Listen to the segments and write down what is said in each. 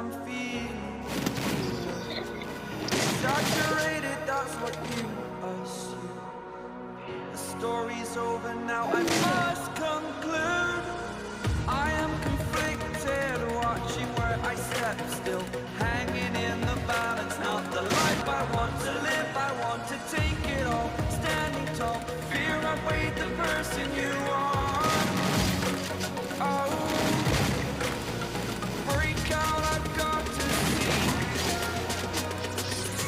I'm feeling. Exaggerated, that's what you assume. The story's over now, I must conclude. I am conflicted, watching where I step still, hanging in the balance. Not the life I want to live, I want to take it all, standing tall. Fear I weighed the person you are. Oh, break out, I've got to see.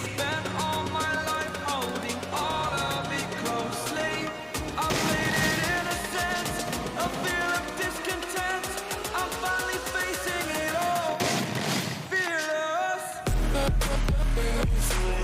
Spent all my life holding all of it closely. I played it innocent, a feel of discontent. I'm finally facing it all, fearless. Fearless.